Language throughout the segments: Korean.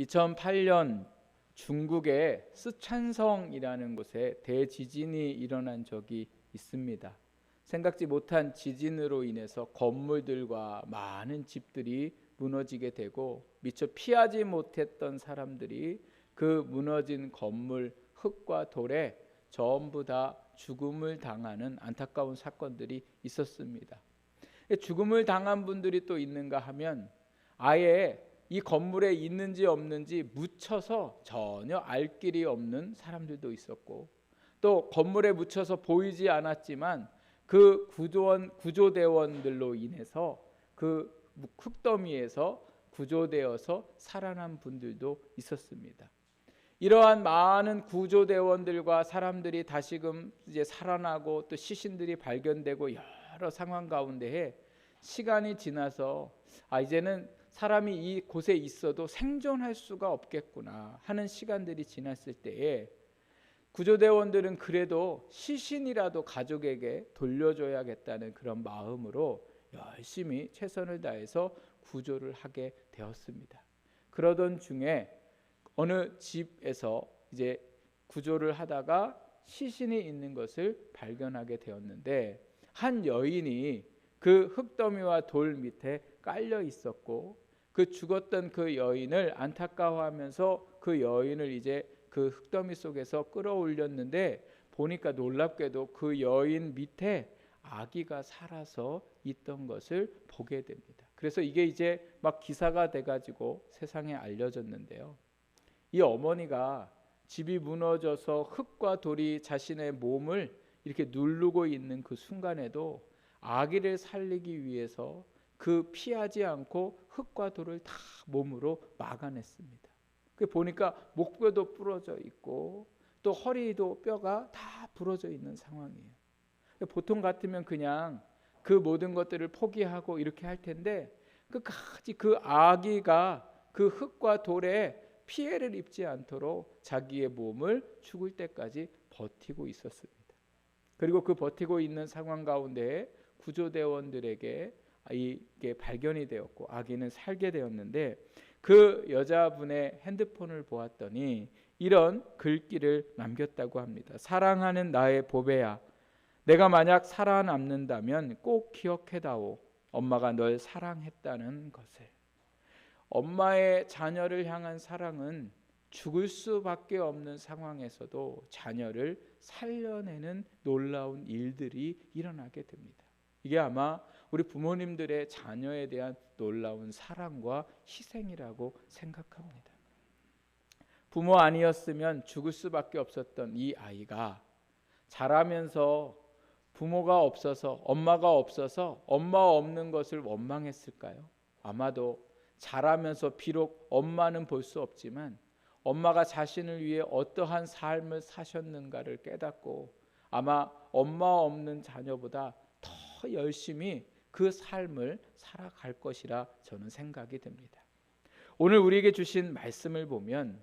2008년 중국의 쓰촨성이라는 곳에 대지진이 일어난 적이 있습니다. 생각지 못한 지진으로 인해서 건물들과 많은 집들이 무너지게 되고 미처 피하지 못했던 사람들이 그 무너진 건물 흙과 돌에 전부 다 죽음을 당하는 안타까운 사건들이 있었습니다. 죽음을 당한 분들이 또 있는가 하면 아예 이 건물에 있는지 없는지 묻혀서 전혀 알 길이 없는 사람들도 있었고, 또 건물에 묻혀서 보이지 않았지만 그 구조대원들로 인해서 그 흙더미에서 구조되어서 살아난 분들도 있었습니다. 이러한 많은 구조대원들과 사람들이 다시금 이제 살아나고 또 시신들이 발견되고 여러 상황 가운데에 시간이 지나서 이제는 사람이 이 곳에 있어도 생존할 수가 없겠구나 하는 시간들이 지났을 때에 구조대원들은 그래도 시신이라도 가족에게 돌려줘야겠다는 그런 마음으로 열심히 최선을 다해서 구조를 하게 되었습니다. 그러던 중에 어느 집에서 이제 구조를 하다가 시신이 있는 것을 발견하게 되었는데, 한 여인이 그 흙더미와 돌 밑에 깔려 있었고, 그 죽었던 그 여인을 안타까워하면서 그 여인을 이제 그 흙더미 속에서 끌어올렸는데, 보니까 놀랍게도 그 여인 밑에 아기가 살아서 있던 것을 보게 됩니다. 그래서 이게 이제 막 기사가 돼가지고 세상에 알려졌는데요. 이 어머니가 집이 무너져서 흙과 돌이 자신의 몸을 이렇게 누르고 있는 그 순간에도 아기를 살리기 위해서 그 피하지 않고 흙과 돌을 다 몸으로 막아냈습니다. 그 보니까 목뼈도 부러져 있고 또 허리도 뼈가 다 부러져 있는 상황이에요. 보통 같으면 그냥 그 모든 것들을 포기하고 이렇게 할 텐데, 끝까지 그 아기가 그 흙과 돌에 피해를 입지 않도록 자기의 몸을 죽을 때까지 버티고 있었습니다. 그리고 그 버티고 있는 상황 가운데 구조대원들에게 이게 발견이 되었고 아기는 살게 되었는데, 그 여자분의 핸드폰을 보았더니 이런 글귀를 남겼다고 합니다. 사랑하는 나의 보배야, 내가 만약 살아남는다면 꼭 기억해다오. 엄마가 널 사랑했다는 것을. 엄마의 자녀를 향한 사랑은 죽을 수밖에 없는 상황에서도 자녀를 살려내는 놀라운 일들이 일어나게 됩니다. 이게 아마 우리 부모님들의 자녀에 대한 놀라운 사랑과 희생이라고 생각합니다. 부모 아니었으면 죽을 수밖에 없었던 이 아이가 자라면서 부모가 없어서, 엄마가 없어서 엄마 없는 것을 원망했을까요? 아마도 자라면서 비록 엄마는 볼 수 없지만 엄마가 자신을 위해 어떠한 삶을 사셨는가를 깨닫고 아마 엄마 없는 자녀보다 더 열심히 그 삶을 살아갈 것이라 저는 생각이 됩니다. 오늘 우리에게 주신 말씀을 보면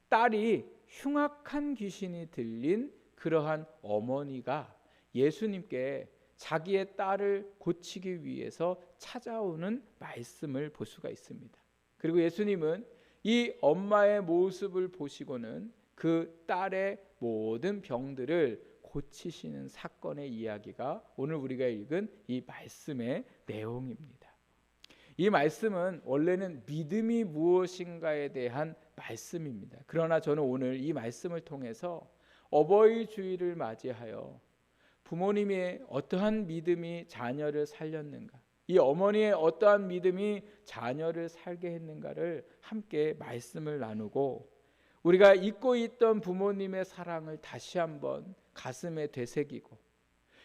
딸이 흉악한 귀신이 들린 그러한 어머니가 예수님께 자기의 딸을 고치기 위해서 찾아오는 말씀을 볼 수가 있습니다. 그리고 예수님은 이 엄마의 모습을 보시고는 그 딸의 모든 병들을 고치시는 사건의 이야기가 오늘 우리가 읽은 이 말씀의 내용입니다. 이 말씀은 원래는 믿음이 무엇인가에 대한 말씀입니다. 그러나 저는 오늘 이 말씀을 통해서 어버이 주일을 맞이하여 부모님의 어떠한 믿음이 자녀를 살렸는가, 이 어머니의 어떠한 믿음이 자녀를 살게 했는가를 함께 말씀을 나누고, 우리가 잊고 있던 부모님의 사랑을 다시 한번 가슴에 되새기고,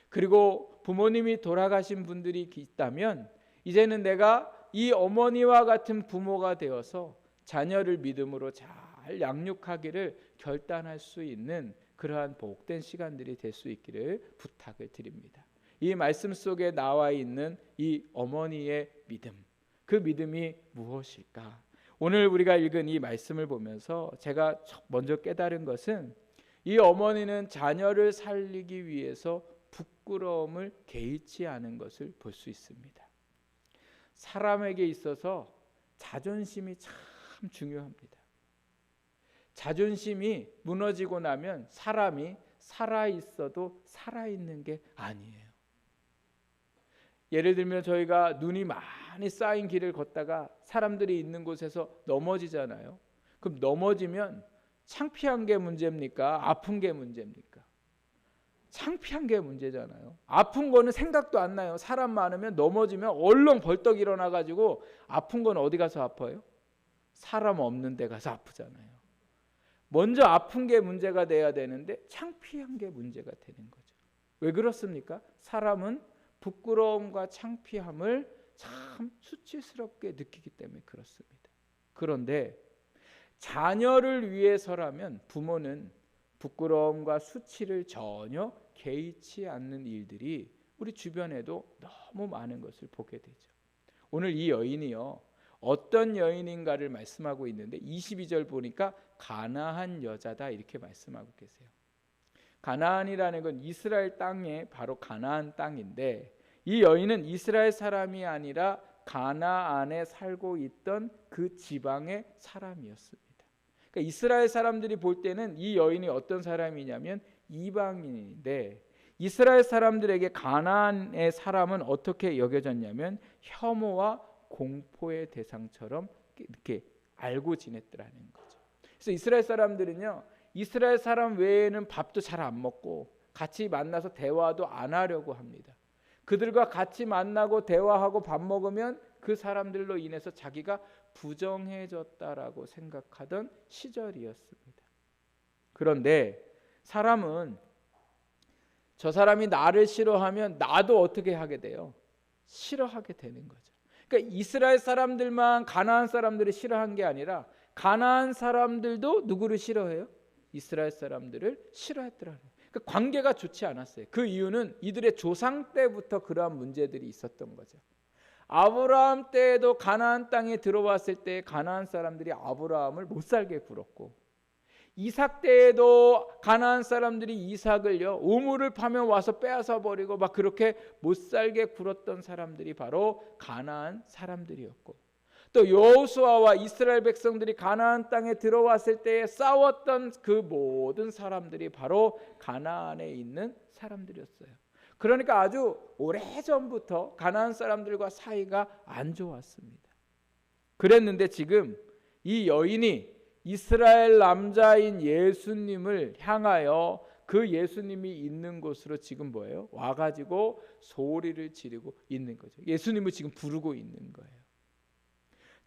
그리고 부모님이 돌아가신 분들이 있다면 이제는 내가 이 어머니와 같은 부모가 되어서 자녀를 믿음으로 잘 양육하기를 결단할 수 있는 그러한 복된 시간들이 될 수 있기를 부탁을 드립니다. 이 말씀 속에 나와 있는 이 어머니의 믿음, 그 믿음이 무엇일까? 오늘 우리가 읽은 이 말씀을 보면서 제가 먼저 깨달은 것은 이 어머니는 자녀를 살리기 위해서 부끄러움을 개의치 않은 것을 볼 수 있습니다. 사람에게 있어서 자존심이 참 중요합니다. 자존심이 무너지고 나면 사람이 살아있어도 살아있는 게 아니에요. 예를 들면 저희가 눈이 많이 쌓인 길을 걷다가 사람들이 있는 곳에서 넘어지잖아요. 그럼 넘어지면 창피한 게 문제입니까? 아픈 게 문제입니까? 창피한 게 문제잖아요. 아픈 거는 생각도 안 나요. 사람 많으면 넘어지면 얼렁 벌떡 일어나 가지고 아픈 건 어디 가서 아파요? 사람 없는 데 가서 아프잖아요. 먼저 아픈 게 문제가 돼야 되는데 창피한 게 문제가 되는 거죠. 왜 그렇습니까? 사람은 부끄러움과 창피함을 참 수치스럽게 느끼기 때문에 그렇습니다. 그런데 자녀를 위해서라면 부모는 부끄러움과 수치를 전혀 개의치 않는 일들이 우리 주변에도 너무 많은 것을 보게 되죠. 오늘 이 여인이요, 어떤 여인인가를 말씀하고 있는데 22절 보니까 가나안 여자다 이렇게 말씀하고 계세요. 가나안이라는 건 이스라엘 땅에 바로 가나안 땅인데 이 여인은 이스라엘 사람이 아니라 가나안에 살고 있던 그 지방의 사람이었습니다. 그러니까 이스라엘 사람들이 볼 때는 이 여인이 어떤 사람이냐면 이방인인데 이스라엘 사람들에게 가나안의 사람은 어떻게 여겨졌냐면 혐오와 공포의 대상처럼 이렇게 알고 지냈더라는 거죠. 그래서 이스라엘 사람들은요, 이스라엘 사람 외에는 밥도 잘 안 먹고 같이 만나서 대화도 안 하려고 합니다. 그들과 같이 만나고 대화하고 밥 먹으면 그 사람들로 인해서 자기가 부정해졌다라고 생각하던 시절이었습니다. 그런데 사람은 저 사람이 나를 싫어하면 나도 어떻게 하게 돼요? 싫어하게 되는 거죠. 그러니까 이스라엘 사람들만 가나안 사람들을 싫어한 게 아니라 가나안 사람들도 누구를 싫어해요? 이스라엘 사람들을 싫어했더라는 거예요. 그러니까 관계가 좋지 않았어요. 그 이유는 이들의 조상 때부터 그러한 문제들이 있었던 거죠. 아브라함 때에도 가나안 땅에 들어왔을 때 가나안 사람들이 아브라함을 못 살게 굴었고, 이삭 때에도 가나안 사람들이 이삭을요 우물을 파면 와서 빼앗아 버리고 막 그렇게 못 살게 굴었던 사람들이 바로 가나안 사람들이었고, 또 여호수아와 이스라엘 백성들이 가나안 땅에 들어왔을 때에 싸웠던 그 모든 사람들이 바로 가나안에 있는 사람들이었어요. 그러니까 아주 오래전부터 가나안 사람들과 사이가 안 좋았습니다. 그랬는데 지금 이 여인이 이스라엘 남자인 예수님을 향하여 그 예수님이 있는 곳으로 지금 뭐예요? 와가지고 소리를 지르고 있는 거죠. 예수님을 지금 부르고 있는 거예요.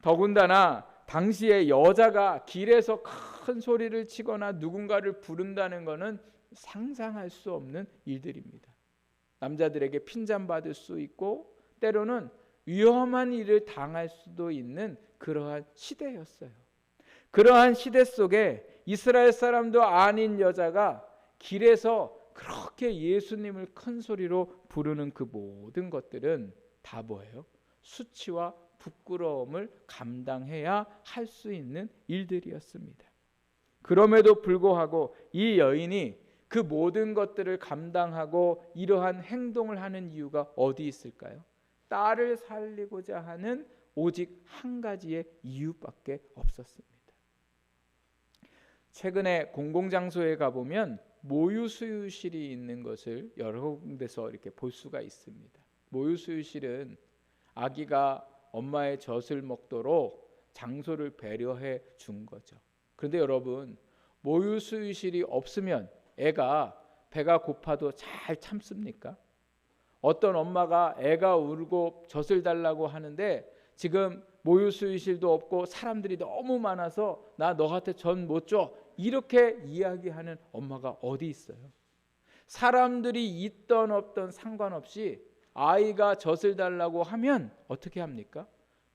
더군다나 당시에 여자가 길에서 큰 소리를 치거나 누군가를 부른다는 것은 상상할 수 없는 일들입니다. 남자들에게 핀잔받을 수 있고 때로는 위험한 일을 당할 수도 있는 그러한 시대였어요. 그러한 시대 속에 이스라엘 사람도 아닌 여자가 길에서 그렇게 예수님을 큰 소리로 부르는 그 모든 것들은 다 뭐예요? 수치와 부끄러움을 감당해야 할 수 있는 일들이었습니다. 그럼에도 불구하고 이 여인이 그 모든 것들을 감당하고 이러한 행동을 하는 이유가 어디 있을까요? 딸을 살리고자 하는 오직 한 가지의 이유밖에 없었습니다. 최근에 공공장소에 가보면 모유수유실이 있는 것을 여러 군데서 이렇게 볼 수가 있습니다. 모유수유실은 아기가 엄마의 젖을 먹도록 장소를 배려해 준 거죠. 그런데 여러분, 모유수유실이 없으면 애가 배가 고파도 잘 참습니까? 어떤 엄마가 애가 울고 젖을 달라고 하는데 지금 모유수유실도 없고 사람들이 너무 많아서 나 너한테 젖 못 줘, 이렇게 이야기하는 엄마가 어디 있어요? 사람들이 있던 없던 상관없이 아이가 젖을 달라고 하면 어떻게 합니까?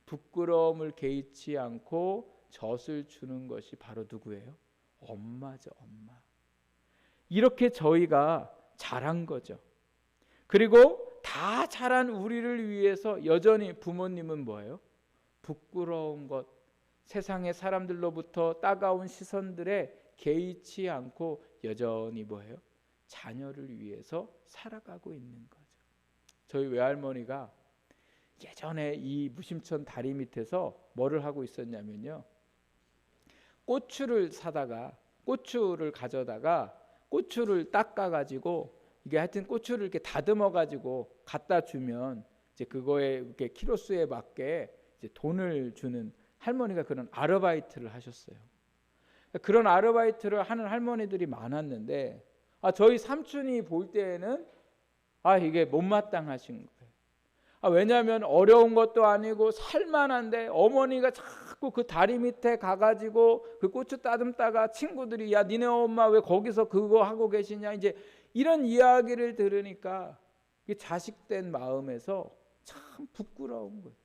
부끄러움을 개의치 않고 젖을 주는 것이 바로 누구예요? 엄마죠, 엄마. 이렇게 저희가 자란 거죠. 그리고 다 자란 우리를 위해서 여전히 부모님은 뭐예요? 부끄러운 것, 세상의 사람들로부터 따가운 시선들에 개의치 않고 여전히 뭐예요? 자녀를 위해서 살아가고 있는 거죠. 저희 외할머니가 예전에 이 무심천 다리 밑에서 뭐를 하고 있었냐면요, 고추를 사다가 고추를 가져다가 고추를 닦아가지고 이게 하여튼 고추를 이렇게 다듬어가지고 갖다 주면 이제 그거에 이렇게 키로수에 맞게 이제 돈을 주는 할머니가 그런 아르바이트를 하셨어요. 그런 아르바이트를 하는 할머니들이 많았는데 저희 삼촌이 볼 때에는 이게 못마땅하신 거예요. 왜냐하면 어려운 것도 아니고 살만한데 어머니가 자꾸 그 다리 밑에 가가지고 그 고추 따듬다가 친구들이 야 니네 엄마 왜 거기서 그거 하고 계시냐 이제 이런 이야기를 들으니까 자식된 마음에서 참 부끄러운 거예요.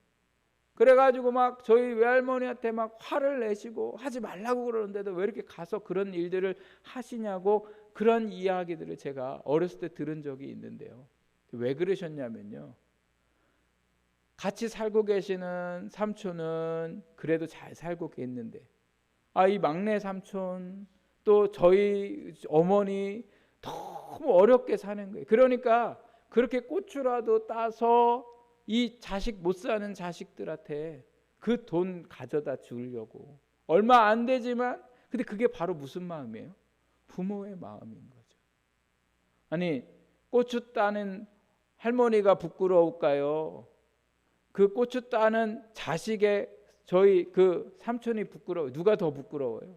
그래가지고 막 저희 외할머니한테 막 화를 내시고 하지 말라고 그러는데도 왜 이렇게 가서 그런 일들을 하시냐고 그런 이야기들을 제가 어렸을 때 들은 적이 있는데요. 왜 그러셨냐면요. 같이 살고 계시는 삼촌은 그래도 잘 살고 있는데 이 막내 삼촌 또 저희 어머니 너무 어렵게 사는 거예요. 그러니까 그렇게 고추라도 따서 이 자식 못 사는 자식들한테 그 돈 가져다 주려고 얼마 안 되지만 근데 그게 바로 무슨 마음이에요? 부모의 마음인 거죠. 아니 고추 따는 할머니가 부끄러울까요? 그 고추 따는 자식의 저희 그 삼촌이 부끄러워요. 누가 더 부끄러워요?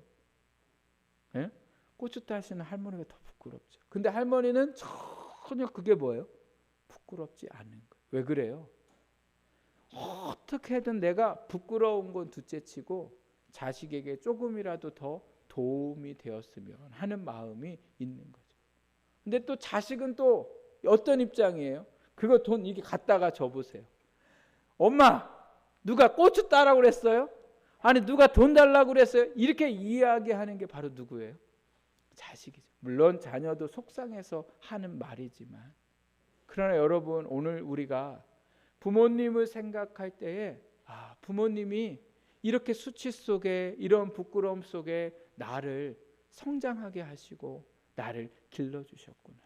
예? 고추 따시는 할머니가 더 부끄럽죠. 근데 할머니는 전혀 그게 뭐예요? 부끄럽지 않은 거예요. 왜 그래요? 어떻게든 내가 부끄러운 건 둘째치고 자식에게 조금이라도 더 도움이 되었으면 하는 마음이 있는 거죠. 근데 또 자식은 또 어떤 입장이에요? 그거 돈 이렇게 갖다가 줘보세요. 엄마 누가 고추 따라고 그랬어요? 아니 누가 돈 달라고 그랬어요? 이렇게 이야기하는 게 바로 누구예요? 자식이죠. 물론 자녀도 속상해서 하는 말이지만 그러나 여러분 오늘 우리가 부모님을 생각할 때에 부모님이 이렇게 수치 속에 이런 부끄러움 속에 나를 성장하게 하시고 나를 길러주셨구나.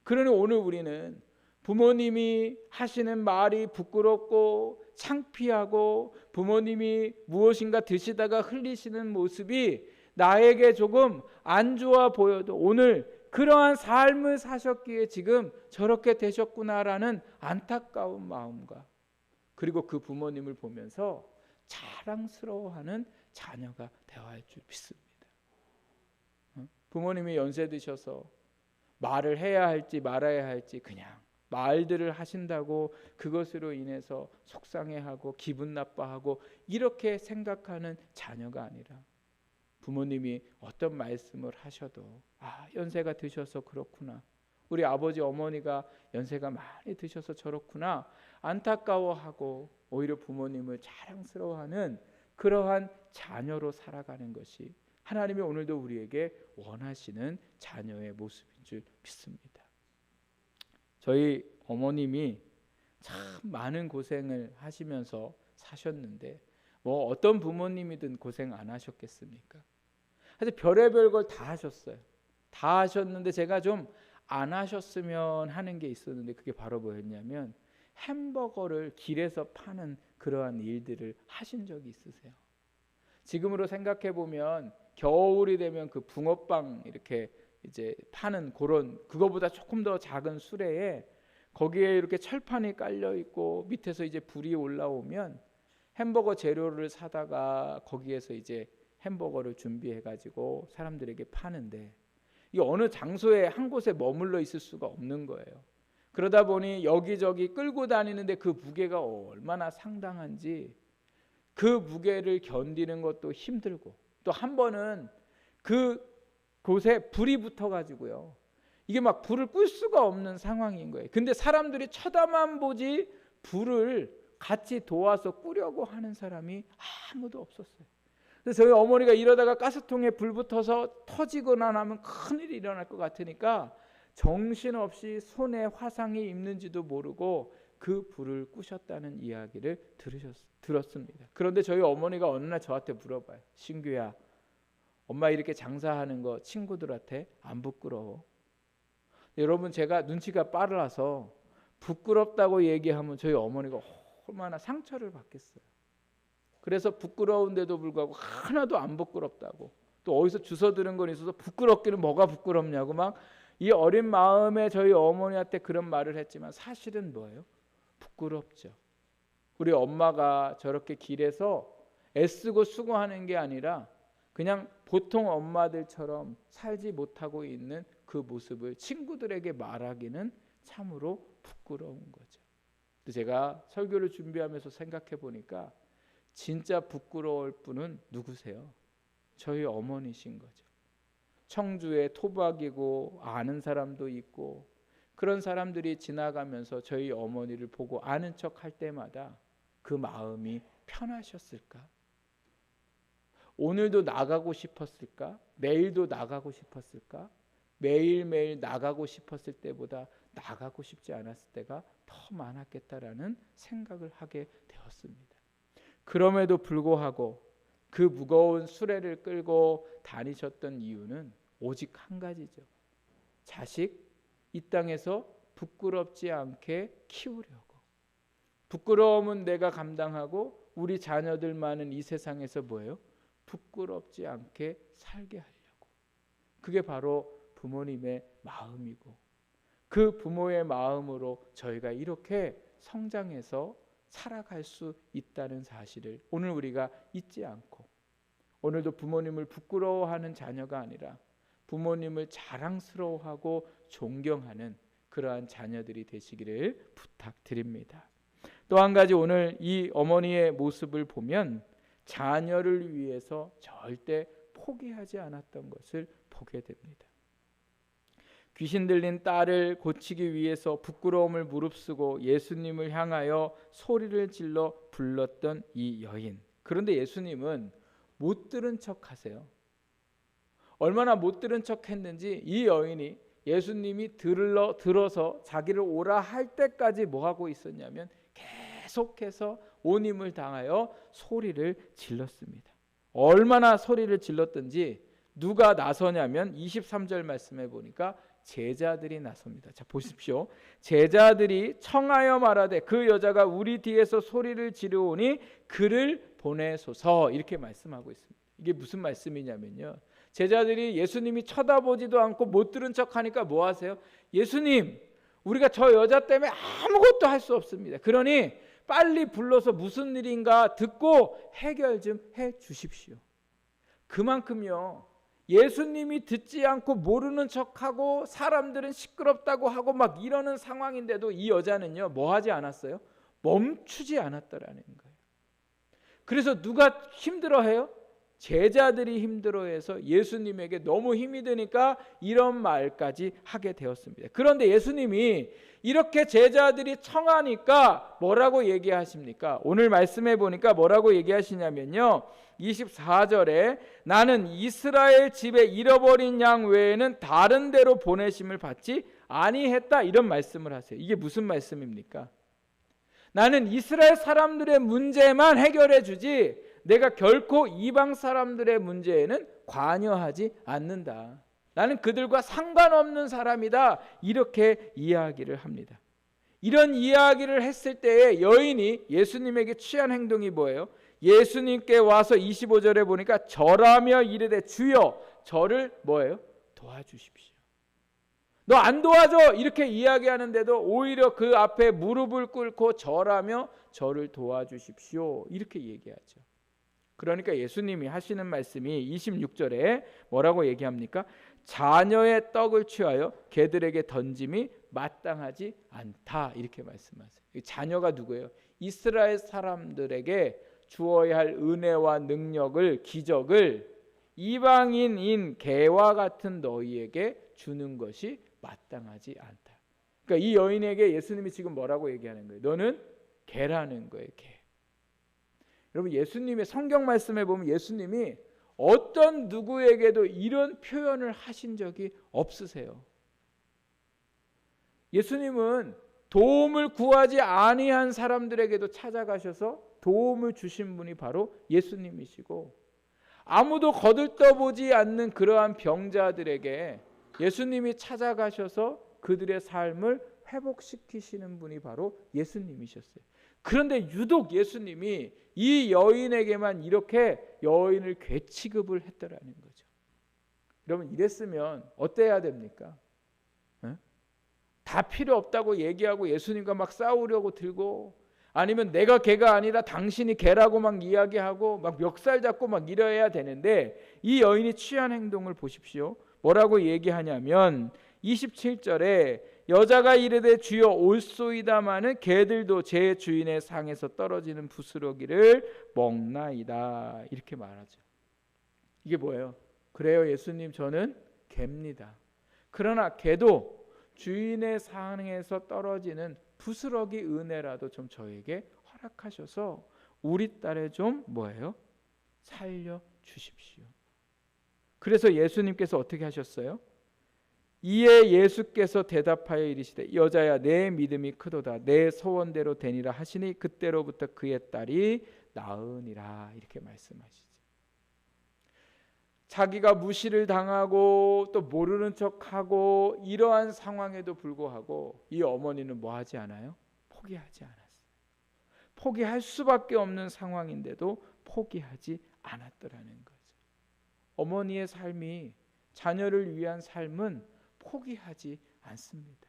그러니 오늘 우리는 부모님이 하시는 말이 부끄럽고 창피하고 부모님이 무엇인가 드시다가 흘리시는 모습이 나에게 조금 안 좋아 보여도 오늘 그러한 삶을 사셨기에 지금 저렇게 되셨구나라는 안타까운 마음과 그리고 그 부모님을 보면서 자랑스러워하는 자녀가 되어야 할 줄 믿습니다. 부모님이 연세 드셔서 말을 해야 할지 말아야 할지 그냥 말들을 하신다고 그것으로 인해서 속상해하고 기분 나빠하고 이렇게 생각하는 자녀가 아니라 부모님이 어떤 말씀을 하셔도 연세가 드셔서 그렇구나. 우리 아버지 어머니가 연세가 많이 드셔서 저렇구나. 안타까워하고 오히려 부모님을 자랑스러워하는 그러한 자녀로 살아가는 것이 하나님이 오늘도 우리에게 원하시는 자녀의 모습인 줄 믿습니다. 저희 어머님이 참 많은 고생을 하시면서 사셨는데 뭐 어떤 부모님이든 고생 안 하셨겠습니까? 그래서 별의별 걸 다 하셨어요. 다 하셨는데 제가 좀 안 하셨으면 하는 게 있었는데 그게 바로 뭐였냐면 햄버거를 길에서 파는 그러한 일들을 하신 적이 있으세요? 지금으로 생각해 보면 겨울이 되면 그 붕어빵 이렇게 이제 파는 그런 그거보다 조금 더 작은 수레에 거기에 이렇게 철판이 깔려 있고 밑에서 이제 불이 올라오면 햄버거 재료를 사다가 거기에서 이제 햄버거를 준비해 가지고 사람들에게 파는데 이 어느 장소에 한 곳에 머물러 있을 수가 없는 거예요. 그러다 보니 여기저기 끌고 다니는데 그 무게가 얼마나 상당한지 그 무게를 견디는 것도 힘들고 또 한 번은 그 곳에 불이 붙어 가지고요. 이게 막 불을 끌 수가 없는 상황인 거예요. 근데 사람들이 쳐다만 보지 불을 같이 도와서 끄려고 하는 사람이 아무도 없었어요. 그래서 저희 어머니가 이러다가 가스통에 불 붙어서 터지거나 나면 큰일이 일어날 것 같으니까 정신없이 손에 화상이 있는지도 모르고 그 불을 끄셨다는 이야기를 들었습니다. 그런데 저희 어머니가 어느 날 저한테 물어봐요. 신규야, 엄마 이렇게 장사하는 거 친구들한테 안 부끄러워? 여러분 제가 눈치가 빨라서 부끄럽다고 얘기하면 저희 어머니가 얼마나 상처를 받겠어요. 그래서 부끄러운데도 불구하고 하나도 안 부끄럽다고, 또 어디서 주워 들은 건 있어서 부끄럽기는 뭐가 부끄럽냐고 막 이 어린 마음에 저희 어머니한테 그런 말을 했지만 사실은 뭐예요? 부끄럽죠. 우리 엄마가 저렇게 길에서 애쓰고 수고하는 게 아니라 그냥 보통 엄마들처럼 살지 못하고 있는 그 모습을 친구들에게 말하기는 참으로 부끄러운 거죠. 제가 설교를 준비하면서 생각해 보니까 진짜 부끄러울 분은 누구세요? 저희 어머니신 거죠. 청주에 토박이고 아는 사람도 있고 그런 사람들이 지나가면서 저희 어머니를 보고 아는 척 할 때마다 그 마음이 편하셨을까? 오늘도 나가고 싶었을까? 내일도 나가고 싶었을까? 매일매일 나가고 싶었을 때보다 나가고 싶지 않았을 때가 더 많았겠다라는 생각을 하게 되었습니다. 그럼에도 불구하고 그 무거운 수레를 끌고 다니셨던 이유는 오직 한 가지죠. 자식 이 땅에서 부끄럽지 않게 키우려고. 부끄러움은 내가 감당하고 우리 자녀들만은 이 세상에서 뭐예요? 부끄럽지 않게 살게 하려고. 그게 바로 부모님의 마음이고 그 부모의 마음으로 저희가 이렇게 성장해서 살아갈 수 있다는 사실을 오늘 우리가 잊지 않고, 오늘도 부모님을 부끄러워하는 자녀가 아니라 부모님을 자랑스러워하고 존경하는 그러한 자녀들이 되시기를 부탁드립니다. 또 한 가지, 오늘 이 어머니의 모습을 보면 자녀를 위해서 절대 포기하지 않았던 것을 보게 됩니다. 귀신 들린 딸을 고치기 위해서 부끄러움을 무릅쓰고 예수님을 향하여 소리를 질러 불렀던 이 여인. 그런데 예수님은 못 들은 척 하세요. 얼마나 못 들은 척 했는지 이 여인이 예수님이 들어서 자기를 오라 할 때까지 뭐 하고 있었냐면 계속해서 온 힘을 당하여 소리를 질렀습니다. 얼마나 소리를 질렀던지 누가 나서냐면 23절 말씀해 보니까 제자들이 나섭니다. 자, 보십시오. 제자들이 청하여 말하되 그 여자가 우리 뒤에서 소리를 지르오니 그를 보내소서, 이렇게 말씀하고 있습니다. 이게 무슨 말씀이냐면요, 제자들이 예수님이 쳐다보지도 않고 못 들은 척하니까 뭐 하세요? 예수님, 우리가 저 여자 때문에 아무것도 할 수 없습니다. 그러니 빨리 불러서 무슨 일인가 듣고 해결 좀 해 주십시오. 그만큼요, 예수님이 듣지 않고 모르는 척하고 사람들은 시끄럽다고 하고 막 이러는 상황인데도 이 여자는요 뭐 하지 않았어요? 멈추지 않았더라는 거예요. 그래서 누가 힘들어해요? 제자들이 힘들어해서 예수님에게 너무 힘이 드니까 이런 말까지 하게 되었습니다. 그런데 예수님이 이렇게 제자들이 청하니까 뭐라고 얘기하십니까? 오늘 말씀해 보니까 뭐라고 얘기하시냐면요, 24절에 나는 이스라엘 집에 잃어버린 양 외에는 다른 데로 보내심을 받지 아니했다, 이런 말씀을 하세요. 이게 무슨 말씀입니까? 나는 이스라엘 사람들의 문제만 해결해 주지 내가 결코 이방 사람들의 문제에는 관여하지 않는다. 나는 그들과 상관없는 사람이다, 이렇게 이야기를 합니다. 이런 이야기를 했을 때에 여인이 예수님에게 취한 행동이 뭐예요? 예수님께 와서 25절에 보니까 절하며 이르되 주여 저를 뭐예요? 도와주십시오. 너 안 도와줘, 이렇게 이야기하는데도 오히려 그 앞에 무릎을 꿇고 절하며 저를 도와주십시오, 이렇게 얘기하죠. 그러니까 예수님이 하시는 말씀이 26절에 뭐라고 얘기합니까? 자녀의 떡을 취하여 개들에게 던짐이 마땅하지 않다, 이렇게 말씀하세요. 자녀가 누구예요? 이스라엘 사람들에게 주어야 할 은혜와 능력을, 기적을 이방인인 개와 같은 너희에게 주는 것이 마땅하지 않다. 그러니까 이 여인에게 예수님이 지금 뭐라고 얘기하는 거예요? 너는 개라는 거예요, 개. 여러분, 예수님의 성경 말씀에 보면 예수님이 어떤 누구에게도 이런 표현을 하신 적이 없으세요. 예수님은 도움을 구하지 아니한 사람들에게도 찾아가셔서 도움을 주신 분이 바로 예수님이시고, 아무도 거들떠보지 않는 그러한 병자들에게 예수님이 찾아가셔서 그들의 삶을 회복시키시는 분이 바로 예수님이셨어요. 그런데 유독 예수님이 이 여인에게만 이렇게 여인을 괴취급을 했더라는 거죠. 여러분, 이랬으면 어때야 됩니까? 다 필요 없다고 얘기하고 예수님과 막 싸우려고 들고, 아니면 내가 걔가 아니라 당신이 걔라고 막 이야기하고 막 멱살 잡고 막 이래야 되는데, 이 여인이 취한 행동을 보십시오. 뭐라고 얘기하냐면 27절에 여자가 이르되 주여 올소이다마는 개들도 제 주인의 상에서 떨어지는 부스러기를 먹나이다, 이렇게 말하죠. 이게 뭐예요? 그래요, 예수님, 저는 개입니다. 그러나 개도 주인의 상에서 떨어지는 부스러기 은혜라도 좀 저에게 허락하셔서 우리 딸을 좀 뭐예요? 살려 주십시오. 그래서 예수님께서 어떻게 하셨어요? 이에 예수께서 대답하여 이르시되 여자야, 내 믿음이 크도다. 내 소원대로 되니라 하시니 그때로부터 그의 딸이 나으니라, 이렇게 말씀하시죠. 자기가 무시를 당하고 또 모르는 척하고 이러한 상황에도 불구하고 이 어머니는 뭐 하지 않아요? 포기하지 않았어요. 포기할 수밖에 없는 상황인데도 포기하지 않았더라는 거죠. 어머니의 삶이, 자녀를 위한 삶은 포기하지 않습니다.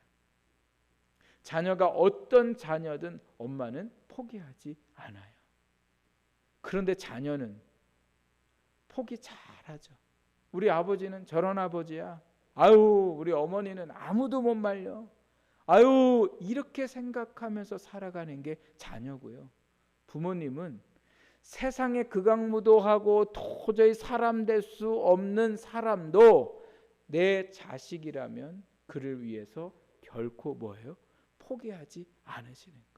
자녀가 어떤 자녀든 엄마는 포기하지 않아요. 그런데 자녀는 포기 잘하죠. 우리 아버지는 저런 아버지야. 아유, 우리 어머니는 아무도 못 말려. 아유, 이렇게 생각하면서 살아가는 게 자녀고요. 부모님은 세상에 극악무도하고 도저히 사람 될 수 없는 사람도 내 자식이라면 그를 위해서 결코 뭐예요? 포기하지 않으시는 거예요.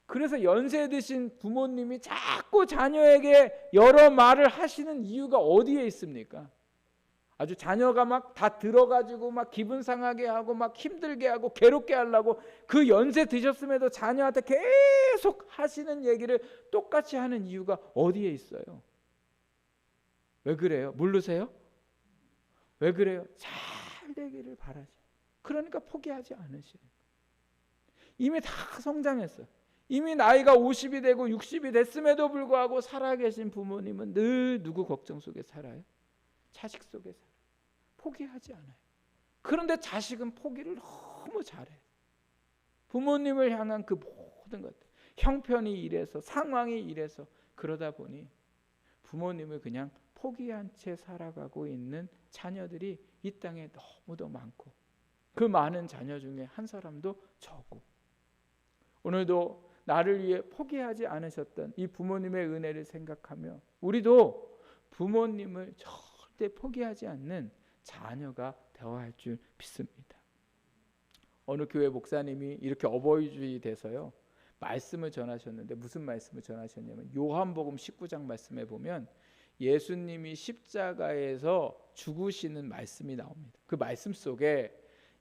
그래서 연세 드신 부모님이 자꾸 자녀에게 여러 말을 하시는 이유가 어디에 있습니까? 아주 자녀가 막 다 들어가지고 막 기분 상하게 하고 막 힘들게 하고 괴롭게 하려고 그 연세 드셨음에도 자녀한테 계속 하시는 얘기를 똑같이 하는 이유가 어디에 있어요? 왜 그래요? 모르세요? 왜 그래요? 잘 되기를 바라죠. 그러니까 포기하지 않으시는 거예요. 이미 다 성장했어요. 이미 나이가 50이 되고 60이 됐음에도 불구하고 살아계신 부모님은 늘 누구 걱정 속에 살아요? 자식 속에 살아요. 포기하지 않아요. 그런데 자식은 포기를 너무 잘해요. 부모님을 향한 그 모든 것들, 형편이 이래서, 상황이 이래서, 그러다 보니 부모님을 그냥 포기한 채 살아가고 있는 자녀들이 이 땅에 너무도 많고, 그 많은 자녀 중에 한 사람도 저고, 오늘도 나를 위해 포기하지 않으셨던 이 부모님의 은혜를 생각하며 우리도 부모님을 절대 포기하지 않는 자녀가 되어야 할 줄 믿습니다. 어느 교회 목사님이 이렇게 어버이주의 돼서요, 말씀을 전하셨는데, 무슨 말씀을 전하셨냐면 요한복음 19장 말씀에 보면 예수님이 십자가에서 죽으시는 말씀이 나옵니다. 그 말씀 속에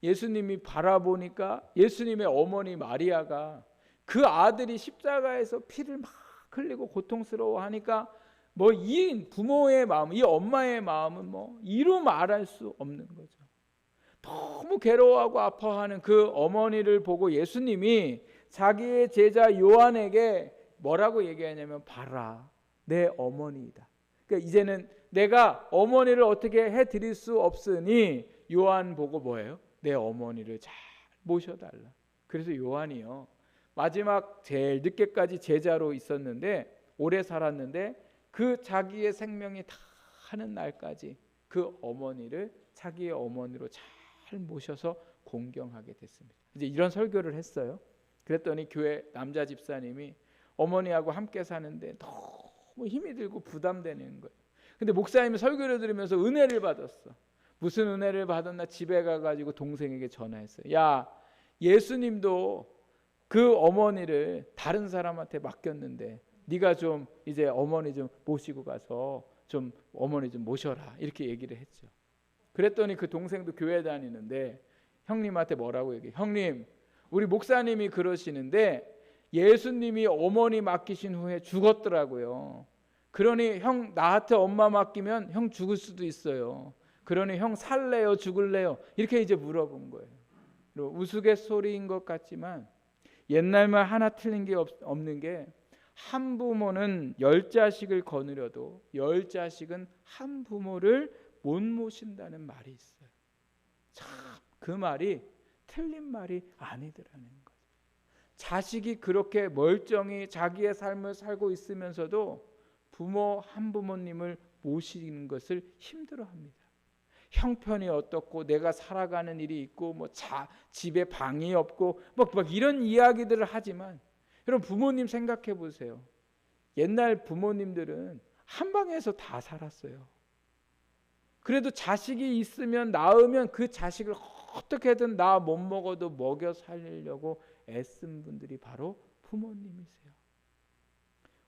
예수님이 바라보니까 예수님의 어머니 마리아가 그 아들이 십자가에서 피를 막 흘리고 고통스러워하니까 뭐 이 부모의 마음, 이 엄마의 마음은 뭐 이루 말할 수 없는 거죠. 너무 괴로워하고 아파하는 그 어머니를 보고 예수님이 자기의 제자 요한에게 뭐라고 얘기하냐면, 봐라, 내 어머니이다. 그러니까 이제는 내가 어머니를 어떻게 해드릴 수 없으니 요한 보고 뭐예요? 내 어머니를 잘 모셔달라. 그래서 요한이요, 마지막 제일 늦게까지 제자로 있었는데, 오래 살았는데 그 자기의 생명이 다 하는 날까지 그 어머니를 자기의 어머니로 잘 모셔서 공경하게 됐습니다. 이제 이런 설교를 했어요. 그랬더니 교회 남자 집사님이 어머니하고 함께 사는데 너무 힘이 들고 부담되는 거예요. 근데 목사님이 설교를 들으면서 은혜를 받았어. 무슨 은혜를 받았나? 집에 가가지고 동생에게 전화했어요. 야, 예수님도 그 어머니를 다른 사람한테 맡겼는데 네가 좀 이제 어머니 좀 모시고 가서 좀 어머니 좀 모셔라, 이렇게 얘기를 했죠. 그랬더니 그 동생도 교회 다니는데 형님한테 뭐라고 얘기해? 형님, 우리 목사님이 그러시는데 예수님이 어머니 맡기신 후에 죽었더라고요. 그러니 형 나한테 엄마 맡기면 형 죽을 수도 있어요. 그러니 형 살래요, 죽을래요? 이렇게 이제 물어본 거예요. 우스갯소리인 것 같지만 옛날 말 하나 틀린 게 없는 게, 한 부모는 10자식을 거느려도 10자식은 한 부모를 못 모신다는 말이 있어요. 참 그 말이 틀린 말이 아니더라는 거죠. 자식이 그렇게 멀쩡히 자기의 삶을 살고 있으면서도 부모 한 부모님을 모시는 것을 힘들어합니다. 형편이 어떻고 내가 살아가는 일이 있고 집에 방이 없고 막 이런 이야기들을 하지만, 여러분 부모님 생각해 보세요. 옛날 부모님들은 한 방에서 다 살았어요. 그래도 자식이 있으면 낳으면 그 자식을 어떻게든 나 못 먹어도 먹여 살리려고 애쓴 분들이 바로 부모님이세요.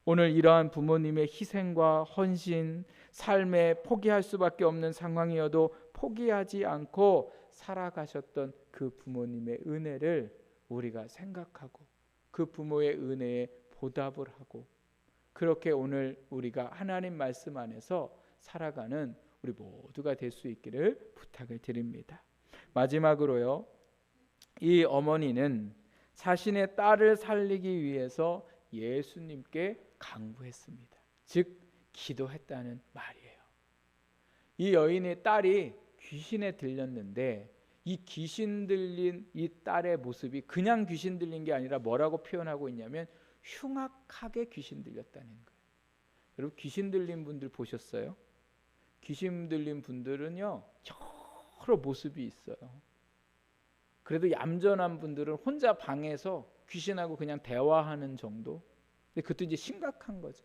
오늘 이러한 부모님의 희생과 헌신, 삶에 포기할 수밖에 없는 상황이어도 포기하지 않고 살아가셨던 그 부모님의 은혜를 우리가 생각하고 그 부모의 은혜에 보답을 하고, 그렇게 오늘 우리가 하나님 말씀 안에서 살아가는 우리 모두가 될 수 있기를 부탁을 드립니다. 마지막으로요, 이 어머니는 자신의 딸을 살리기 위해서 예수님께 간구했습니다. 즉 기도했다는 말이에요. 이 여인의 딸이 귀신에 들렸는데, 이 귀신 들린 이 딸의 모습이 그냥 귀신 들린 게 아니라 뭐라고 표현하고 있냐면 흉악하게 귀신 들렸다는 거예요. 여러분 귀신 들린 분들 보셨어요? 귀신 들린 분들은요 여러 모습이 있어요. 그래도 얌전한 분들은 혼자 방에서 귀신하고 그냥 대화하는 정도. 근데 그것도 이제 심각한 거죠.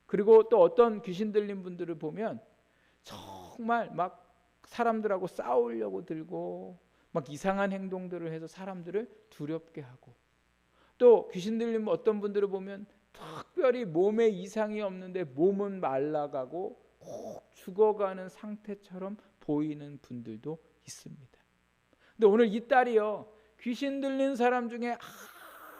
그리고 또 어떤 귀신 들린 분들을 보면 정말 막 사람들하고 싸우려고 들고 막 이상한 행동들을 해서 사람들을 두렵게 하고, 또 귀신 들린 어떤 분들을 보면 특별히 몸에 이상이 없는데 몸은 말라가고 꼭 죽어가는 상태처럼 보이는 분들도 있습니다. 근데 오늘 이 딸이요, 귀신 들린 사람 중에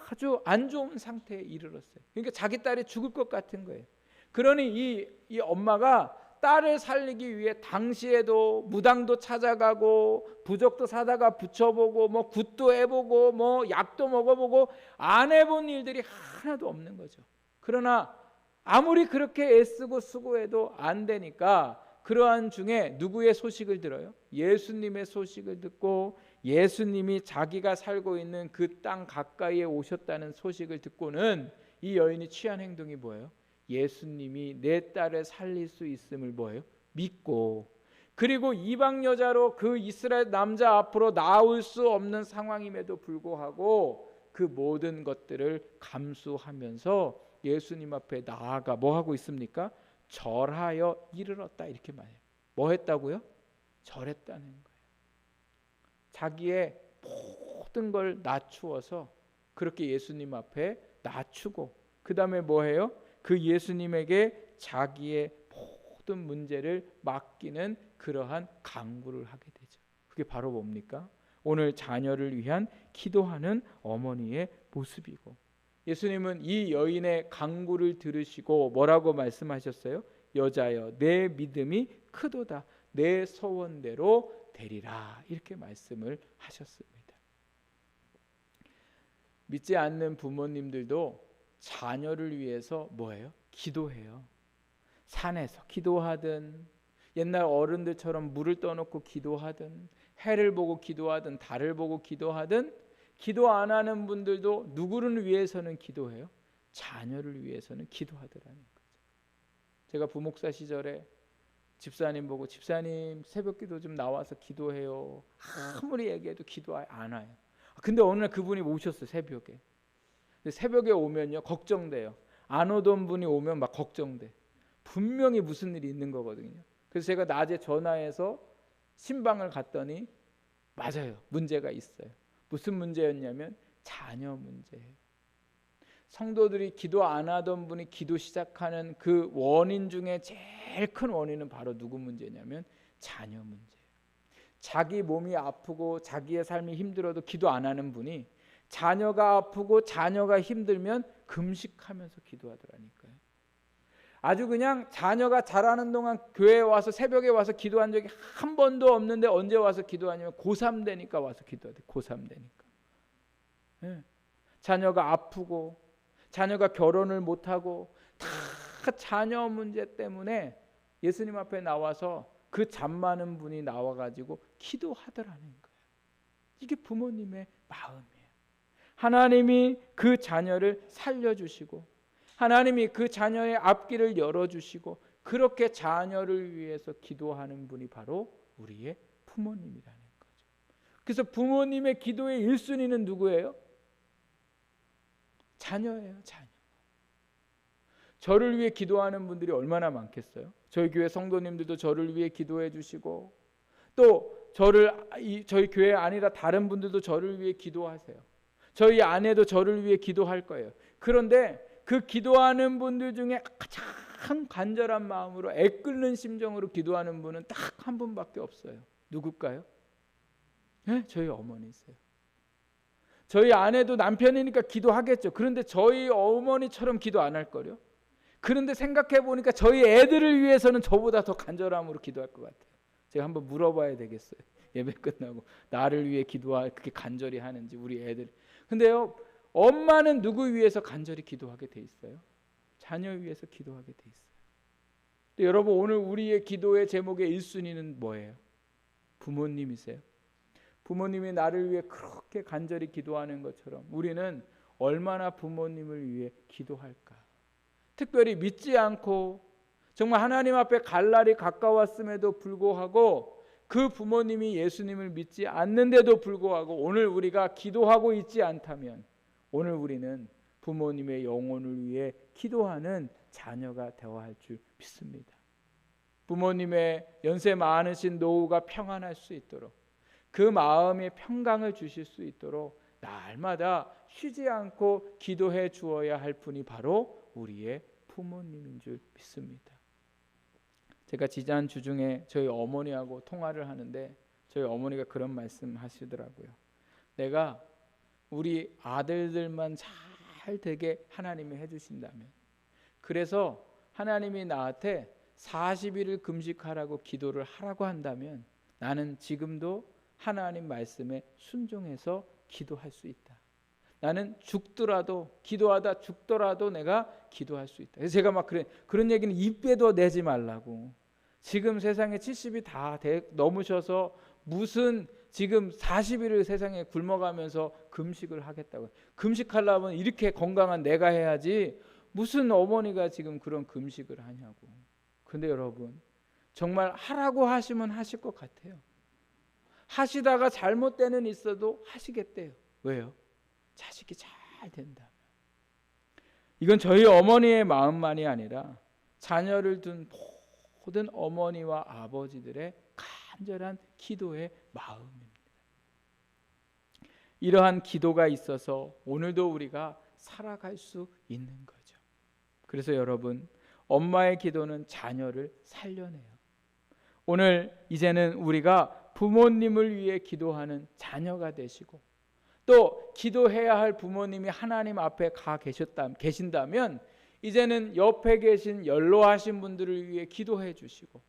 아주 안 좋은 상태에 이르렀어요. 그러니까 자기 딸이 죽을 것 같은 거예요. 그러니 이 엄마가 딸을 살리기 위해 당시에도 무당도 찾아가고 부적도 사다가 붙여보고 굿도 해보고 약도 먹어보고 안 해본 일들이 하나도 없는 거죠. 그러나 아무리 그렇게 애쓰고 수고해도 안 되니까 그러한 중에 누구의 소식을 들어요? 예수님의 소식을 듣고, 예수님이 자기가 살고 있는 그 땅 가까이에 오셨다는 소식을 듣고는 이 여인이 취한 행동이 뭐예요? 예수님이 내 딸을 살릴 수 있음을 뭐예요? 믿고, 그리고 이방 여자로 그 이스라엘 남자 앞으로 나올 수 없는 상황임에도 불구하고 그 모든 것들을 감수하면서 예수님 앞에 나아가 뭐 하고 있습니까? 절하여 이르렀다, 이렇게 말해요. 뭐 했다고요? 절했다는 거예요. 자기의 모든 걸 낮추어서 그렇게 예수님 앞에 낮추고, 그 다음에 뭐 해요? 그 예수님에게 자기의 모든 문제를 맡기는 그러한 간구를 하게 되죠. 그게 바로 뭡니까? 오늘 자녀를 위한 기도하는 어머니의 모습이고, 예수님은 이 여인의 간구를 들으시고 뭐라고 말씀하셨어요? 여자여, 내 믿음이 크도다, 내 소원대로 되리라, 이렇게 말씀을 하셨습니다. 믿지 않는 부모님들도 자녀를 위해서 뭐해요? 기도해요. 산에서 기도하든, 옛날 어른들처럼 물을 떠놓고 기도하든, 해를 보고 기도하든, 달을 보고 기도하든, 기도 안 하는 분들도 누구를 위해서는 기도해요? 자녀를 위해서는 기도하더라는 거죠. 제가 부목사 시절에 집사님 보고, 집사님 새벽기도 좀 나와서 기도해요, 아무리 얘기해도 기도 안 와요. 근데 어느 날 그분이 오셨어요, 새벽에. 근데 새벽에 오면요 걱정돼요. 안 오던 분이 오면 막 걱정돼. 분명히 무슨 일이 있는 거거든요. 그래서 제가 낮에 전화해서 신방을 갔더니 맞아요, 문제가 있어요. 무슨 문제였냐면 자녀 문제예요. 성도들이 기도 안 하던 분이 기도 시작하는 그 원인 중에 제일 큰 원인은 바로 누구 문제냐면 자녀 문제예요. 자기 몸이 아프고 자기의 삶이 힘들어도 기도 안 하는 분이 자녀가 아프고 자녀가 힘들면 금식하면서 기도하더라니까요. 아주 그냥 자녀가 자라는 동안 교회에 와서 새벽에 와서 기도한 적이 한 번도 없는데 언제 와서 기도하냐면 고3 되니까 와서 기도하대. 고3 되니까. 네. 자녀가 아프고 자녀가 결혼을 못하고 다 자녀 문제 때문에 예수님 앞에 나와서 그 잠 많은 분이 나와가지고 기도하더라는 거예요. 이게 부모님의 마음이에요. 하나님이 그 자녀를 살려주시고 하나님이 그 자녀의 앞길을 열어주시고 그렇게 자녀를 위해서 기도하는 분이 바로 우리의 부모님이라는 거죠. 그래서 부모님의 기도의 1순위는 누구예요? 자녀예요. 자녀. 저를 위해 기도하는 분들이 얼마나 많겠어요? 저희 교회 성도님들도 저를 위해 기도해 주시고 또 저희 교회 아니라 다른 분들도 저를 위해 기도하세요. 저희 아내도 저를 위해 기도할 거예요. 그런데 그 기도하는 분들 중에 가장 간절한 마음으로 애끓는 심정으로 기도하는 분은 딱 한 분밖에 없어요. 누굴까요? 네? 저희 어머니세요. 저희 아내도 남편이니까 기도하겠죠. 그런데 저희 어머니처럼 기도 안 할 거요. 그런데 생각해 보니까 저희 애들을 위해서는 저보다 더 간절함으로 기도할 것 같아요. 제가 한번 물어봐야 되겠어요. 예배 끝나고 나를 위해 그렇게 간절히 하는지 우리 애들. 근데요, 엄마는 누구 위해서 간절히 기도하게 돼 있어요? 자녀 위해서 기도하게 돼 있어요. 근데 여러분 오늘 우리의 기도의 제목의 1순위는 뭐예요? 부모님이세요. 부모님이 나를 위해 그렇게 간절히 기도하는 것처럼 우리는 얼마나 부모님을 위해 기도할까? 특별히 믿지 않고 정말 하나님 앞에 갈 날이 가까웠음에도 불구하고 그 부모님이 예수님을 믿지 않는데도 불구하고 오늘 우리가 기도하고 있지 않다면 오늘 우리는 부모님의 영혼을 위해 기도하는 자녀가 되어야 할 줄 믿습니다. 부모님의 연세 많으신 노후가 평안할 수 있도록 그 마음에 평강을 주실 수 있도록 날마다 쉬지 않고 기도해 주어야 할 분이 바로 우리의 부모님인 줄 믿습니다. 제가 지난 주 중에 저희 어머니하고 통화를 하는데 저희 어머니가 그런 말씀 하시더라고요. 내가 우리 아들들만 잘 되게 하나님이 해주신다면 그래서 하나님이 나한테 40일을 금식하라고 기도를 하라고 한다면 나는 지금도 하나님 말씀에 순종해서 기도할 수 있다. 나는 죽더라도 기도하다 죽더라도 내가 기도할 수 있다. 그래서 제가 막 그런 얘기는 입에도 내지 말라고. 지금 세상에 70이 다 넘으셔서 무슨 지금 40일을 세상에 굶어가면서 금식을 하겠다고. 금식하려면 이렇게 건강한 내가 해야지 무슨 어머니가 지금 그런 금식을 하냐고. 근데 여러분 정말 하라고 하시면 하실 것 같아요. 하시다가 잘못되는 있어도 하시겠대요. 왜요? 자식이 잘 된다면. 이건 저희 어머니의 마음만이 아니라 자녀를 둔 모든 어머니와 아버지들의 간절한 기도의 마음입니다. 이러한 기도가 있어서 오늘도 우리가 살아갈 수 있는 거죠. 그래서 여러분 엄마의 기도는 자녀를 살려내요. 오늘 이제는 우리가 부모님을 위해 기도하는 자녀가 되시고 또 기도해야 할 부모님이 하나님 앞에 계신다면 이제는 옆에 계신 연로하신 분들을 위해 기도해 주시고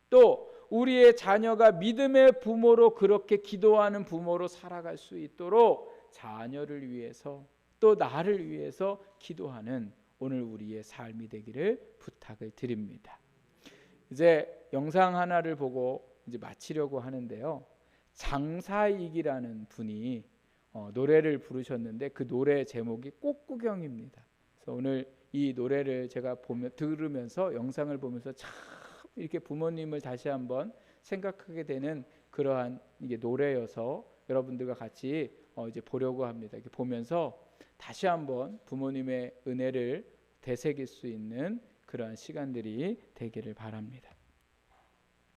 또 우리의 자녀가 믿음의 부모로 그렇게 기도하는 부모로 살아갈 수 있도록 자녀를 위해서 또 나를 위해서 기도하는 오늘 우리의 삶이 되기를 부탁을 드립니다. 이제 영상 하나를 보고 이제 마치려고 하는데요. 장사익이라는 분이 노래를 부르셨는데 그 노래 제목이 꽃구경입니다. 그래서 오늘 이 노래를 제가 들으면서 영상을 보면서 참 이렇게 부모님을 다시 한번 생각하게 되는 그러한 이게 노래여서 여러분들과 같이 이제 보려고 합니다. 이렇게 보면서 다시 한번 부모님의 은혜를 되새길 수 있는 그러한 시간들이 되기를 바랍니다.